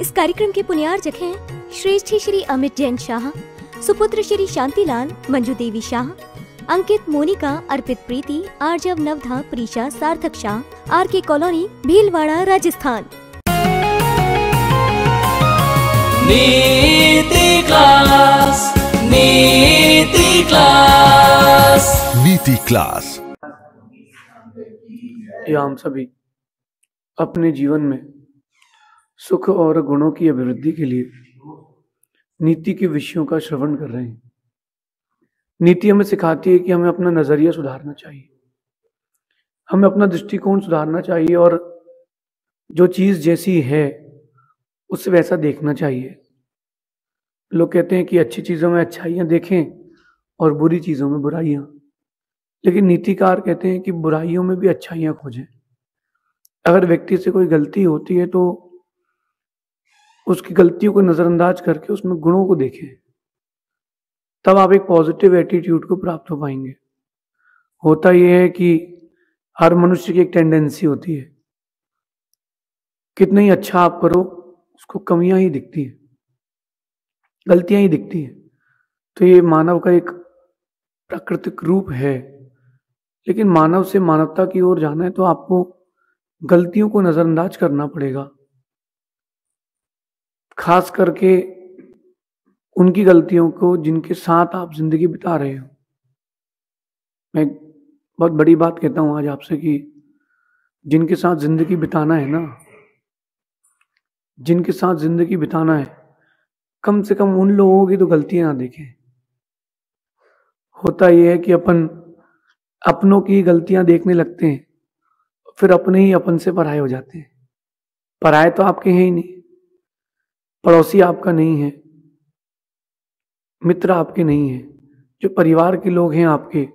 इस कार्यक्रम के पुण्यार्चक हैं श्रेष्ठी श्री अमित जैन शाह, सुपुत्र श्री शांतिलाल, मंजू देवी शाह, अंकित, मोनिका, अर्पित, प्रीति, आर्जव, नवधा, प्रीशा, सार्थक शाह, RK कॉलोनी, भीलवाड़ा, राजस्थान। नीति क्लास, नीति क्लास, नीति क्लास। या हम सभी अपने जीवन में सुख और गुणों की अभिवृद्धि के लिए नीति के विषयों का श्रवण कर रहे हैं। नीति हमें सिखाती है कि हमें अपना नजरिया सुधारना चाहिए, हमें अपना दृष्टिकोण सुधारना चाहिए और जो चीज जैसी है उससे वैसा देखना चाहिए। लोग कहते हैं कि अच्छी चीजों में अच्छाइयां देखें और बुरी चीजों में बुराइयां, लेकिन नीतिकार कहते हैं कि बुराइयों में भी अच्छाइयां खोजें। अगर व्यक्ति से कोई गलती होती है तो उसकी गलतियों को नजरअंदाज करके उसमें गुणों को देखें, तब आप एक पॉजिटिव एटीट्यूड को प्राप्त हो पाएंगे। होता यह है कि हर मनुष्य की एक टेंडेंसी होती है, कितना ही अच्छा आप करो उसको कमियां ही दिखती हैं, गलतियां ही दिखती हैं। तो ये मानव का एक प्राकृतिक रूप है, लेकिन मानव से मानवता की ओर जाना है तो आपको गलतियों को नजरअंदाज करना पड़ेगा, खास करके उनकी गलतियों को जिनके साथ आप जिंदगी बिता रहे हो। मैं बहुत बड़ी बात कहता हूं आज आपसे कि जिनके साथ जिंदगी बिताना है ना, जिनके साथ जिंदगी बिताना है, कम से कम उन लोगों की तो गलतियां ना देखें। होता यह है कि अपन अपनों की गलतियां देखने लगते हैं, फिर अपने ही अपन से पराये हो जाते हैं। पराये तो आपके हैं ही नहीं, पड़ोसी आपका नहीं है, मित्र आपके नहीं है, जो परिवार के लोग हैं आपके,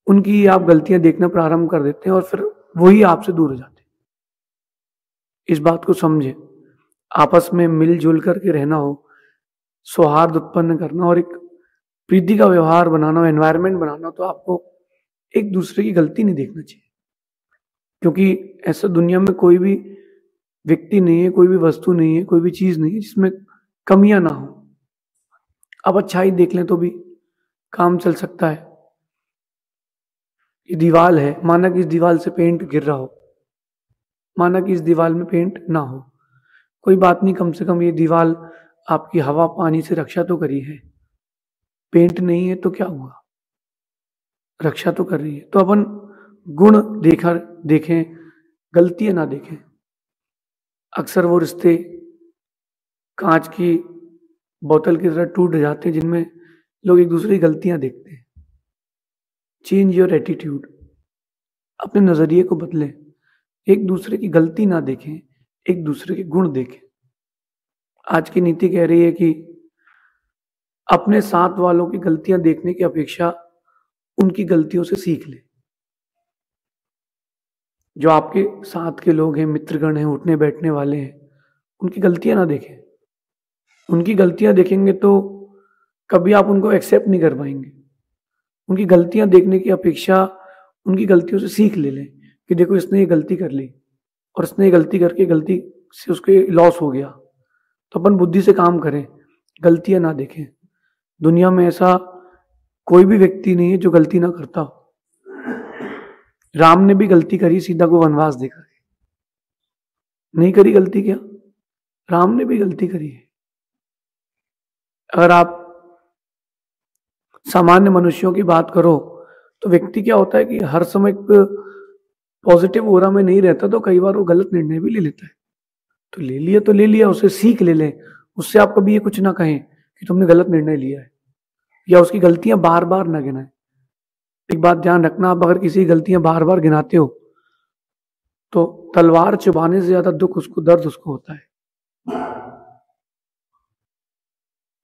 उनकी आप गलतियां देखना प्रारंभ कर देते हैं और फिर वही आपसे दूर हो जाते हैं। इस बात को समझे, आपस में मिलजुल करके रहना हो, सौहार्द उत्पन्न करना और एक प्रीति का व्यवहार बनाना हो, एनवायरनमेंट बनाना हो, तो आपको एक दूसरे की गलती नहीं देखना चाहिए, क्योंकि ऐसा दुनिया में कोई भी व्यक्ति नहीं है, कोई भी वस्तु नहीं है, कोई भी चीज नहीं है जिसमें कमियां ना हो। अब अच्छाई देख लें तो भी काम चल सकता है। ये दीवार है, माना कि इस दीवार से पेंट गिर रहा हो, माना कि इस दीवार में पेंट ना हो, कोई बात नहीं, कम से कम ये दीवार आपकी हवा पानी से रक्षा तो करी है। पेंट नहीं है तो क्या हुआ, रक्षा तो कर रही है। तो अपन गुण देखें, गलतियां ना देखें। अक्सर वो रिश्ते कांच की बोतल की तरह टूट जाते हैं जिनमें लोग एक दूसरे की गलतियां देखते हैं। चेंज योर एटीट्यूड, अपने नजरिए को बदलें, एक दूसरे की गलती ना देखें, एक दूसरे के गुण देखें। आज की नीति कह रही है कि अपने साथ वालों की गलतियां देखने की अपेक्षा उनकी गलतियों से सीख ले। जो आपके साथ के लोग हैं, मित्रगण हैं, उठने बैठने वाले हैं, उनकी गलतियां ना देखें। उनकी गलतियां देखेंगे तो कभी आप उनको एक्सेप्ट नहीं कर पाएंगे। उनकी गलतियां देखने की अपेक्षा उनकी गलतियों से सीख ले लें कि देखो इसने ये गलती कर ली और इसने ये गलती करके गलती से उसके लॉस हो गया। तो अपन बुद्धि से काम करें, गलतियां ना देखें। दुनिया में ऐसा कोई भी व्यक्ति नहीं है जो गलती ना करता हो। राम ने भी गलती करी, सीता को वनवास देकर नहीं करी गलती, क्या राम ने भी गलती करी है। अगर आप सामान्य मनुष्यों की बात करो तो व्यक्ति क्या होता है कि हर समय पॉजिटिव ओरा में नहीं रहता, तो कई बार वो गलत निर्णय भी ले लेता है। तो ले लिया, उसे सीख ले लें। उससे आप कभी ये कुछ ना कहें कि तुमने गलत निर्णय लिया है, या उसकी गलतियां बार बार ना गिनाएं। एक बात ध्यान रखना, आप अगर किसी गलतियां बार बार गिनाते हो तो तलवार चुभाने से ज्यादा दर्द उसको होता है।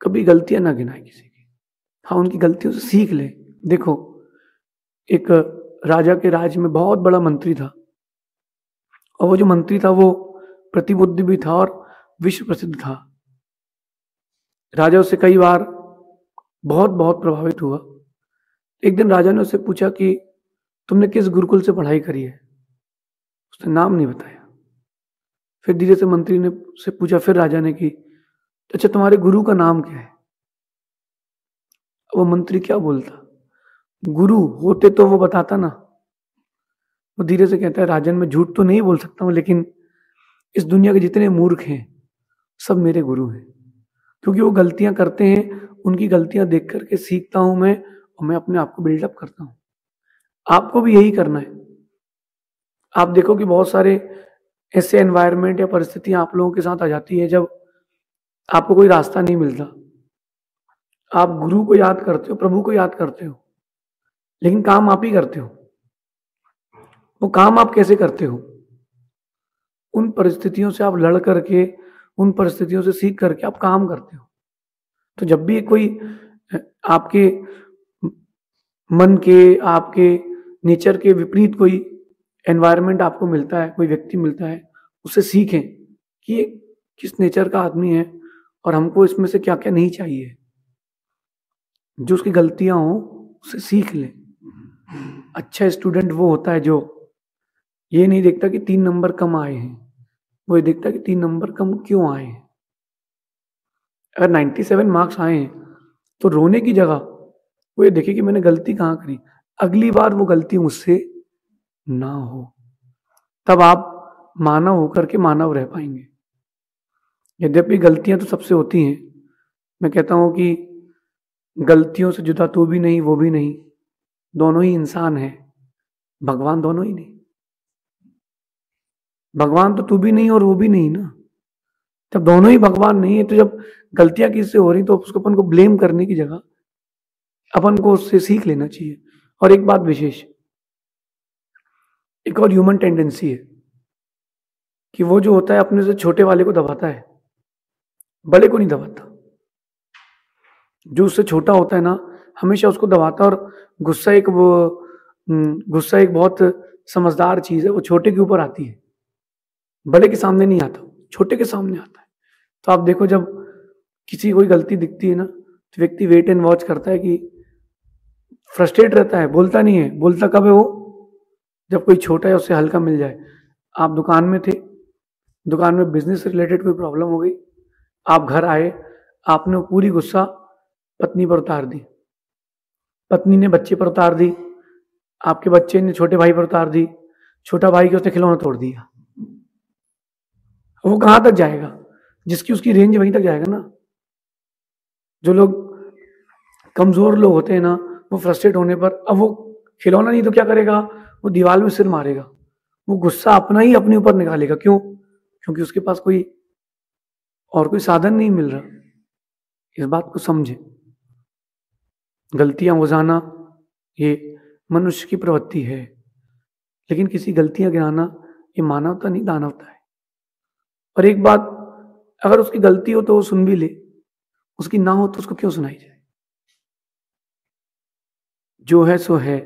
कभी गलतियां ना गिनाएं किसी की, हाँ उनकी गलतियों से सीख ले। देखो, एक राजा के राज में बहुत बड़ा मंत्री था, और वो जो मंत्री था वो प्रतिबुद्धि भी था और विश्व प्रसिद्ध था। राजा उससे कई बार बहुत बहुत प्रभावित हुआ। एक दिन राजा ने उससे पूछा कि तुमने किस गुरुकुल से पढ़ाई करी है। उसने नाम नहीं बताया। फिर धीरे से मंत्री ने से पूछा, फिर राजा ने कि अच्छा तुम्हारे गुरु का नाम क्या है? वो मंत्री क्या बोलता, गुरु होते तो वो बताता ना। वो धीरे से कहता है, राजन मैं झूठ तो नहीं बोल सकता हूं, लेकिन इस दुनिया के जितने मूर्ख हैं सब मेरे गुरु हैं, क्योंकि वो गलतियां करते हैं, उनकी गलतियां देख करके सीखता हूं मैं, और मैं अपने आप को बिल्डअप करता हूं। आपको भी यही करना है। आप देखो कि बहुत सारे ऐसे एनवायरनमेंट या परिस्थितियां आप लोगों के साथ आ जाती है जब आपको कोई रास्ता नहीं मिलता। आप गुरु को याद करते हो, प्रभु को याद करते हो, लेकिन काम आप ही करते हो। वो काम आप कैसे करते हो? उन परिस्थितियों से आप लड़ करके, उन परिस्थितियों से सीख करके आप काम करते हो। तो जब भी कोई आपके मन के, आपके नेचर के विपरीत कोई एनवायरनमेंट आपको मिलता है, कोई व्यक्ति मिलता है, उससे सीखें कि ये किस नेचर का आदमी है और हमको इसमें से क्या क्या नहीं चाहिए। जो उसकी गलतियां हो उससे सीख ले। अच्छा स्टूडेंट वो होता है जो ये नहीं देखता कि 3 नंबर कम आए हैं, वो ये देखता कि 3 नंबर कम क्यों आए हैं। अगर 97 मार्क्स आए हैं तो रोने की जगह वो ये देखे कि मैंने गलती कहाँ करी, अगली बार वो गलती मुझसे ना हो। तब आप मानव होकर के मानव रह पाएंगे। यद्यपि गलतियां तो सबसे होती हैं, मैं कहता हूं कि गलतियों से जुदा तू भी नहीं वो भी नहीं, दोनों ही इंसान है, भगवान दोनों ही नहीं। भगवान तो तू भी नहीं और वो भी नहीं ना। जब दोनों ही भगवान नहीं है तो जब गलतियां किससे हो रही तो उसको अपन को ब्लेम करने की जगह अपन को उससे सीख लेना चाहिए। और एक बात विशेष, एक और ह्यूमन टेंडेंसी है कि वो जो होता है अपने से छोटे वाले को दबाता है, बड़े को नहीं दबाता। जो उससे छोटा होता है ना हमेशा उसको दबाता। और गुस्सा एक बहुत समझदार चीज है, वो छोटे के ऊपर आती है, बड़े के सामने नहीं आता, छोटे के सामने आता है। तो आप देखो जब किसी कोई गलती दिखती है ना तो व्यक्ति वेट एंड वॉच करता है कि फ्रस्ट्रेट रहता है, बोलता नहीं है। बोलता कब है वो? जब कोई छोटा है उससे हल्का मिल जाए। आप दुकान में थे, दुकान में बिजनेस से रिलेटेड कोई प्रॉब्लम हो गई, आप घर आए, आपने पूरी गुस्सा पत्नी पर उतार दी, पत्नी ने बच्चे पर उतार दी, आपके बच्चे ने छोटे भाई पर उतार दी, छोटा भाई के उसने खिलौना तोड़ दिया। वो कहां तक जाएगा? जिसकी उसकी रेंज वहीं तक जाएगा ना। जो लोग कमजोर लोग होते हैं ना, वो फ्रस्ट्रेट होने पर अब वो खिलौना नहीं तो क्या करेगा, वो दीवार में सिर मारेगा। वो गुस्सा अपना ही अपने ऊपर निकालेगा। क्यों? क्योंकि उसके पास कोई और कोई साधन नहीं मिल रहा। इस बात को समझे। गलतियां हो जाना ये मनुष्य की प्रवृत्ति है, लेकिन किसी गलतियां गिनाना ये मानवता नहीं, दानवता है। और एक बात, अगर उसकी गलती हो तो वो सुन भी ले, उसकी ना हो तो उसको क्यों सुनाई जाए? जो है सो है,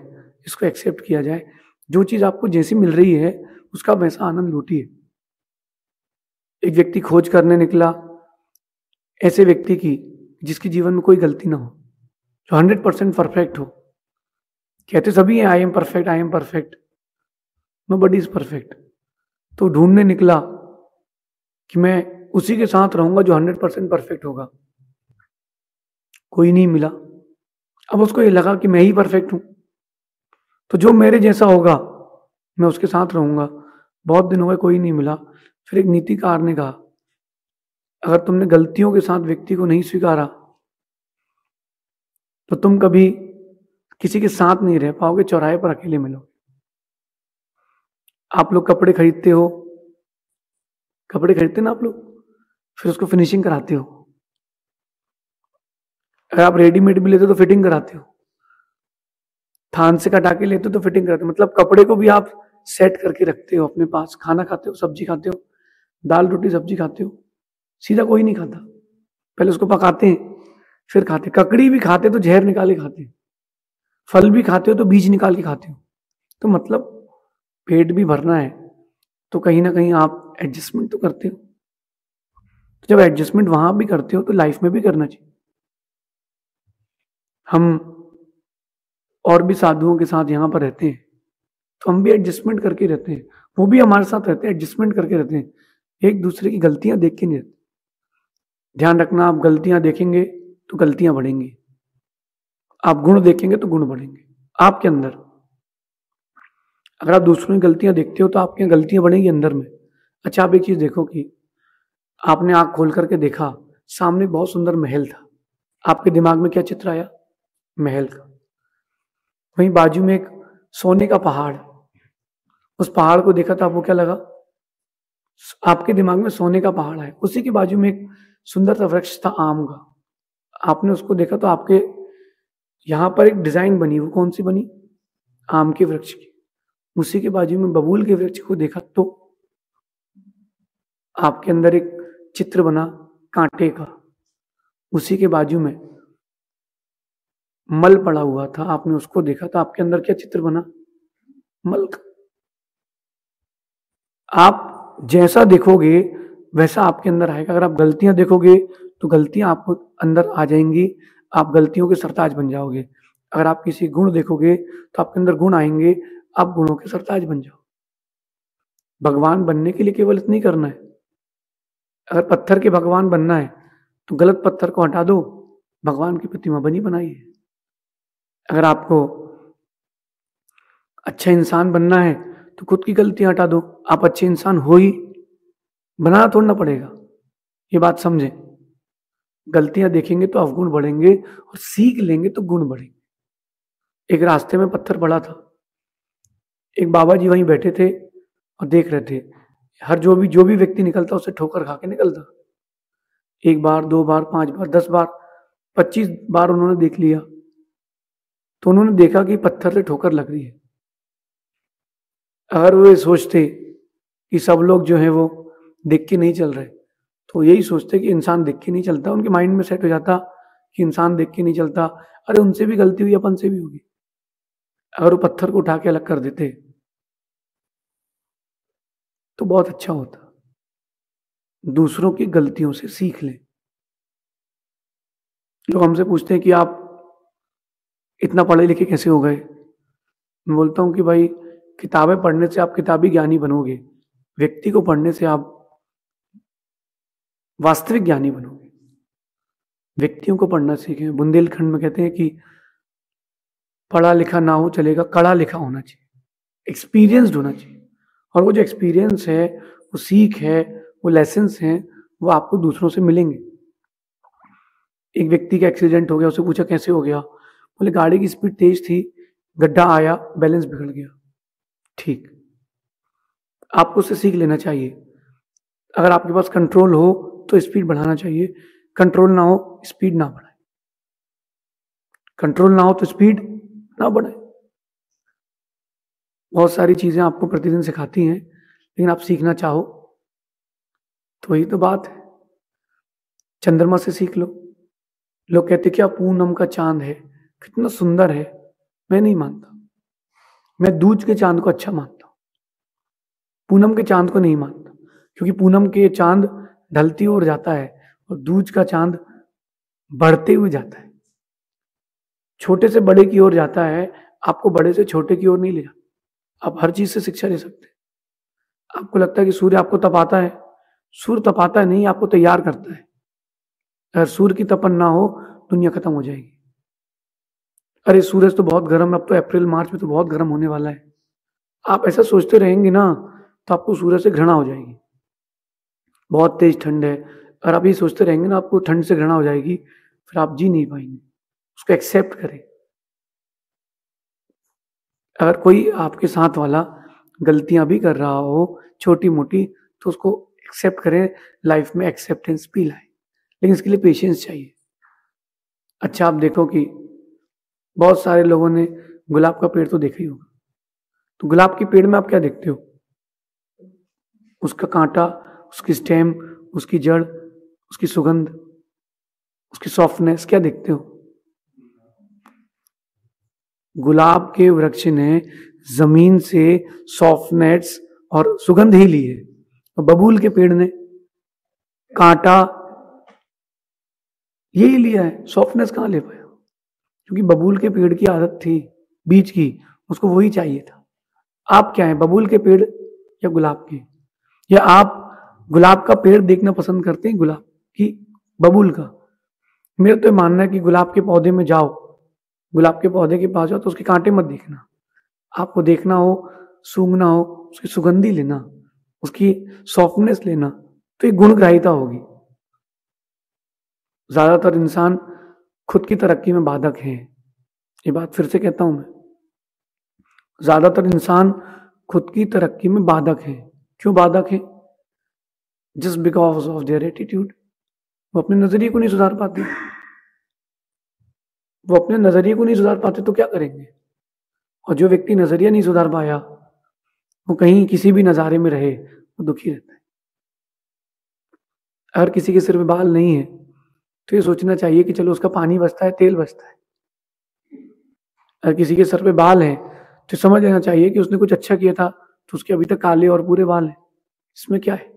इसको एक्सेप्ट किया जाए। जो चीज आपको जैसी मिल रही है उसका वैसा आनंद लूटिए। एक व्यक्ति खोज करने निकला ऐसे व्यक्ति की जिसके जीवन में कोई गलती ना हो, जो 100% परफेक्ट हो। कहते सभी हैं I am perfect, I am perfect, nobody is perfect. तो ढूंढने निकला कि मैं उसी के साथ रहूंगा जो 100% परफेक्ट होगा। कोई नहीं मिला। अब उसको ये लगा कि मैं ही परफेक्ट हूं, तो जो मेरे जैसा होगा मैं उसके साथ रहूंगा। बहुत दिन हो गए, कोई नहीं मिला। फिर एक नीतिकार ने कहा, अगर तुमने गलतियों के साथ व्यक्ति को नहीं स्वीकारा तो तुम कभी किसी के साथ नहीं रह पाओगे, चौराहे पर अकेले मिलोगे। आप लोग कपड़े खरीदते हो, कपड़े खरीदते ना आप लोग, फिर उसको फिनिशिंग कराते हो। अगर आप रेडीमेड भी लेते हो तो फिटिंग कराते हो, थान से कटा के लेते हो तो फिटिंग कराते हो। मतलब कपड़े को भी आप सेट करके रखते हो अपने पास। खाना खाते हो, सब्जी खाते हो, दाल रोटी सब्जी खाते हो, सीधा कोई नहीं खाता, पहले उसको पकाते हैं फिर खाते। ककड़ी भी खाते तो जहर निकाल के खाते, फल भी खाते हो तो बीज निकाल के खाते हो। तो मतलब पेट भी भरना है तो कहीं ना कहीं आप एडजस्टमेंट तो करते हो। तो जब एडजस्टमेंट वहां भी करते हो तो लाइफ में भी करना चाहिए। हम और भी साधुओं के साथ यहाँ पर रहते हैं तो हम भी एडजस्टमेंट करके रहते हैं, वो भी हमारे साथ रहते हैं, एडजस्टमेंट करके रहते हैं। एक दूसरे की गलतियां देख के नहीं रहते। ध्यान रखना, आप गलतियां देखेंगे तो गलतियां बढ़ेंगी, आप गुण देखेंगे तो गुण बढ़ेंगे आपके अंदर। अगर आप दूसरों की गलतियां देखते हो तो आपकी गलतियां बढ़ेंगी अंदर में। अच्छा, आप एक चीज देखो कि आपने आंख खोल करके देखा, सामने बहुत सुंदर महल था, आपके दिमाग में क्या चित्र आया? महल का। वहीं बाजू में एक सोने का पहाड़, उस पहाड़ को देखा तो आपको क्या लगा? आपके दिमाग में सोने का पहाड़ है। उसी के बाजू में एक सुंदर सा वृक्ष था आम का, आपने उसको देखा तो आपके यहां पर एक डिजाइन बनी। वो कौन सी बनी? आम के वृक्ष की। उसी के बाजू में बबूल के वृक्ष को देखा तो आपके अंदर एक चित्र बना कांटे का। उसी के बाजू में मल पड़ा हुआ था, आपने उसको देखा तो आपके अंदर क्या चित्र बना? मल का। आप जैसा देखोगे वैसा आपके अंदर आएगा। अगर आप गलतियां देखोगे तो गलतियां आपको अंदर आ जाएंगी, आप गलतियों के सरताज बन जाओगे। अगर आप किसी गुण देखोगे तो आपके अंदर गुण आएंगे, आप गुणों के सरताज बन जाओ। भगवान बनने के लिए केवल इतना ही करना है। अगर पत्थर के भगवान बनना है तो गलत पत्थर को हटा दो, भगवान की प्रतिमा बनी बनाई है। अगर आपको अच्छा इंसान बनना है तो खुद की गलतियां हटा दो, आप अच्छे इंसान हो ही, बनाना थोड़ा ना पड़ेगा। ये बात समझे। गलतियां देखेंगे तो अवगुण बढ़ेंगे और सीख लेंगे तो गुण बढ़ेंगे। एक रास्ते में पत्थर पड़ा था, एक बाबा जी वहीं बैठे थे और देख रहे थे। हर जो भी व्यक्ति निकलता उसे ठोकर खा के निकलता। एक बार, 2 बार, 5 बार, 10 बार, 25 बार उन्होंने देख लिया तो उन्होंने देखा कि पत्थर से ठोकर लग रही है। अगर वो ये सोचते कि सब लोग जो है वो देख के नहीं चल रहे, तो यही सोचते कि इंसान देख के नहीं चलता, उनके माइंड में सेट हो जाता कि इंसान देख के नहीं चलता, अरे उनसे भी गलती हुई, अपन से भी होगी। अगर वो पत्थर को उठा के अलग कर देते तो बहुत अच्छा होता। दूसरों की गलतियों से सीख लें। लोग हमसे पूछते हैं कि आप इतना पढ़े लिखे कैसे हो गए? मैं बोलता हूं कि भाई, किताबें पढ़ने से आप किताबी ज्ञानी बनोगे, व्यक्ति को पढ़ने से आप वास्तविक ज्ञानी बनोगे। व्यक्तियों को पढ़ना सीखें। बुंदेलखंड में कहते हैं कि पढ़ा लिखा ना हो चलेगा, कड़ा लिखा होना चाहिए, एक्सपीरियंस्ड होना चाहिए। और वो जो एक्सपीरियंस है, वो सीख है, वो लेसन्स हैं, वो आपको दूसरों से मिलेंगे। एक व्यक्ति का एक्सीडेंट हो गया, उसे पूछा कैसे हो गया? बोले गाड़ी की स्पीड तेज थी, गड्ढा आया, बैलेंस बिगड़ गया। ठीक, आपको उससे सीख लेना चाहिए। अगर आपके पास कंट्रोल हो तो स्पीड बढ़ाना चाहिए, कंट्रोल ना हो स्पीड ना बढ़ाए। कंट्रोल ना हो तो स्पीड ना बढ़ाए। बहुत सारी चीजें आपको प्रतिदिन सिखाती हैं, लेकिन आप सीखना चाहो तो वही तो बात है। चंद्रमा से सीख लो। लोग कहते क्या पूनम का चांद है, कितना सुंदर है। मैं नहीं मानता, मैं दूज के चांद को अच्छा मानता हूं, पूनम के चांद को नहीं मानता। क्योंकि पूनम के चांद ढलती ओर जाता है और दूज का चांद बढ़ते हुए जाता है, छोटे से बड़े की ओर जाता है। आपको बड़े से छोटे की ओर नहीं ले जाता। आप हर चीज से शिक्षा ले सकते हैं। आपको लगता है कि सूर्य आपको तपाता है, सूर्य तपाता नहीं, आपको तैयार करता है। अगर सूर्य की तपन ना हो, दुनिया खत्म हो जाएगी। अरे सूरज तो बहुत गर्म है, अब तो अप्रैल मार्च में तो बहुत गर्म होने वाला है। आप ऐसा सोचते रहेंगे ना तो आपको सूरज से घृणा हो जाएगी। बहुत तेज ठंड है, अगर आप ये सोचते रहेंगे ना आपको ठंड से घृणा हो जाएगी, फिर आप जी नहीं पाएंगे। उसको एक्सेप्ट करें। अगर कोई आपके साथ वाला गलतियां भी कर रहा हो छोटी मोटी, तो उसको एक्सेप्ट करें। लाइफ में एक्सेप्टेंस भी लाए, लेकिन इसके लिए पेशेंस चाहिए। अच्छा, आप देखो कि बहुत सारे लोगों ने गुलाब का पेड़ तो देखा ही होगा। तो गुलाब के पेड़ में आप क्या देखते हो? उसका कांटा, उसकी स्टेम, उसकी जड़, उसकी सुगंध, उसकी सॉफ्टनेस, क्या देखते हो? गुलाब के वृक्ष ने जमीन से सॉफ्टनेस और सुगंध ही ली है, और बबूल के पेड़ ने कांटा यही लिया है, सॉफ्टनेस कहां ले पाया? क्योंकि बबूल के पेड़ की आदत थी बीज की, उसको वही चाहिए था। आप क्या है, बबूल के पेड़ या गुलाब के? या आप गुलाब का पेड़ देखना पसंद करते हैं, गुलाब की बबूल का। मेरा तो मानना है कि गुलाब के पौधे में जाओ, गुलाब के पौधे के पास जाओ तो उसके कांटे मत देखना। आपको देखना हो, सूंघना हो, उसकी सुगंधी लेना, उसकी सॉफ्टनेस लेना, तो एक गुणग्राहिता होगी। ज्यादातर इंसान खुद की तरक्की में बाधक हैं। ये बात फिर से कहता हूं मैं, ज्यादातर इंसान खुद की तरक्की में बाधक हैं। क्यों बाधक हैं? Just because of their attitude. वो अपने नजरिए को नहीं सुधार पाते। वो अपने नजरिए को नहीं सुधार पाते तो क्या करेंगे? और जो व्यक्ति नजरिया नहीं सुधार पाया, वो कहीं किसी भी नजारे में रहे, वो दुखी रहता है। अगर किसी के सिर में बाल नहीं है तो ये सोचना चाहिए कि चलो उसका पानी बचता है, तेल बचता है। अगर किसी के सर पे बाल है तो समझ लेना चाहिए कि उसने कुछ अच्छा किया था, तो उसके अभी तक काले और पूरे बाल हैं। इसमें क्या है?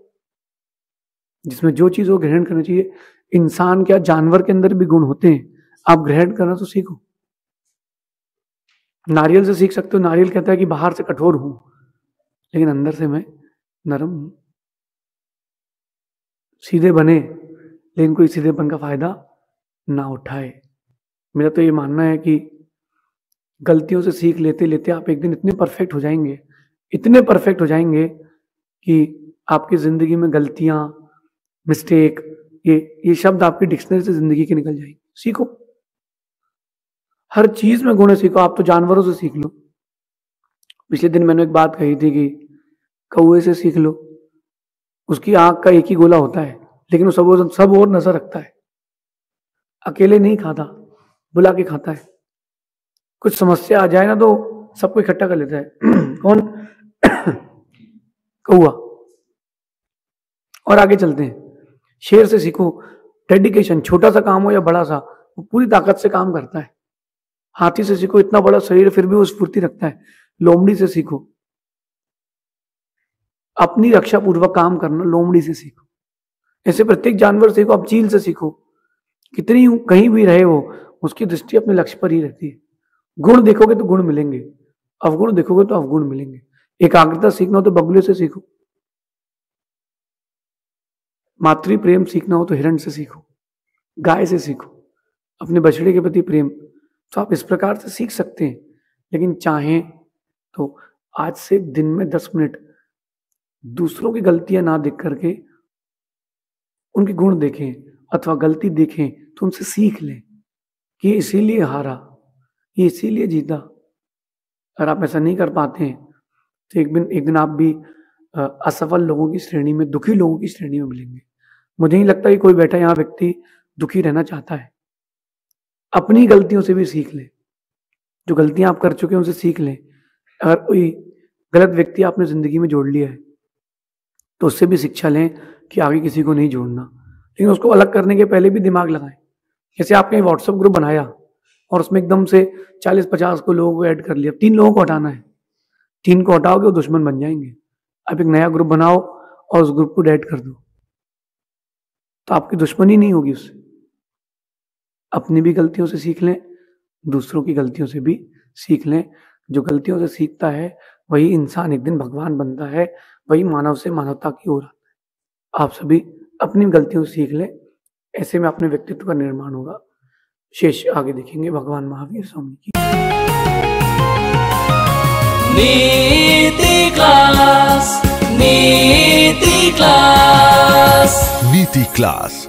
जिसमें जो चीज वो ग्रहण करना चाहिए। इंसान क्या, जानवर के अंदर भी गुण होते हैं, आप ग्रहण करना तो सीखो। नारियल से सीख सकते हो। नारियल कहता है कि बाहर से कठोर हूं लेकिन अंदर से मैं नरम हूं। सीधे बने लेकिन कोई सीधेपन का फायदा ना उठाए। मेरा तो ये मानना है कि गलतियों से सीख लेते लेते आप एक दिन इतने परफेक्ट हो जाएंगे, इतने परफेक्ट हो जाएंगे कि आपकी जिंदगी में गलतियां, मिस्टेक, ये शब्द आपकी डिक्शनरी से जिंदगी की निकल जाएंगे। सीखो, हर चीज में गुण सीखो। आप तो जानवरों से सीख लो। पिछले दिन मैंने एक बात कही थी कि कौवे से सीख लो। उसकी आंख का एक ही गोला होता है लेकिन वो सब और नजर रखता है। अकेले नहीं खाता, बुला के खाता है। कुछ समस्या आ जाए ना तो सबको इकट्ठा कर लेता है। कौन? कौवा। और आगे चलते हैं। शेर से सीखो डेडिकेशन। छोटा सा काम हो या बड़ा सा, वो पूरी ताकत से काम करता है। हाथी से सीखो, इतना बड़ा शरीर फिर भी वो स्फूर्ति रखता है। लोमड़ी से सीखो अपनी रक्षा पूर्वक काम करना। लोमड़ी से सीखो। ऐसे प्रत्येक जानवर सीखो। आप चील से सीखो, कितनी कहीं भी रहे वो, उसकी दृष्टि अपने लक्ष्य पर ही रहती है। गुण देखोगे तो गुण मिलेंगे, अवगुण देखोगे तो अवगुण मिलेंगे। एकाग्रता सीखना हो तो बगुले से सीखो। मातृ प्रेम सीखना हो तो हिरण से सीखो, गाय से सीखो। अपने बछड़े के प्रति प्रेम तो आप इस प्रकार से सीख सकते हैं। लेकिन चाहें तो आज से दिन में 10 मिनट दूसरों की गलतियां ना देख करके उनके गुण देखें, अथवा गलती देखें तो उनसे सीख लें कि इसीलिए हारा, ये इसीलिए जीता। अगर आप ऐसा नहीं कर पाते हैं तो एक दिन आप भी असफल लोगों की श्रेणी में, दुखी लोगों की श्रेणी में मिलेंगे। मुझे नहीं लगता कि कोई बैठा यहाँ व्यक्ति दुखी रहना चाहता है। अपनी गलतियों से भी सीख लें। जो गलतियां आप कर चुके हैं उनसे सीख लें। अगर कोई गलत व्यक्ति आपने जिंदगी में जोड़ लिया है तो उससे भी शिक्षा लें कि आगे किसी को नहीं जोड़ना। लेकिन उसको अलग करने के पहले भी दिमाग लगाएं। जैसे आपने व्हाट्सएप ग्रुप बनाया और उसमें एकदम से 40-50 को लोगों को ऐड कर लिया। 3 लोगों को हटाना है। 3 को हटाओगे वो दुश्मन बन जाएंगे। आप एक नया ग्रुप बनाओ और उस ग्रुप को डिलीट कर दो, तो आपकी दुश्मनी नहीं होगी उससे। अपनी भी गलतियों से सीख लें, दूसरों की गलतियों से भी सीख लें। जो गलतियों से सीखता है वही इंसान एक दिन भगवान बनता है, वही मानव से मानवता की ओर आता है। आप सभी अपनी गलतियों से सीख लें, ऐसे में अपने व्यक्तित्व का निर्माण होगा। शेष आगे देखेंगे। भगवान महावीर स्वामी की। नीति क्लास, नीति क्लास, नीति क्लास।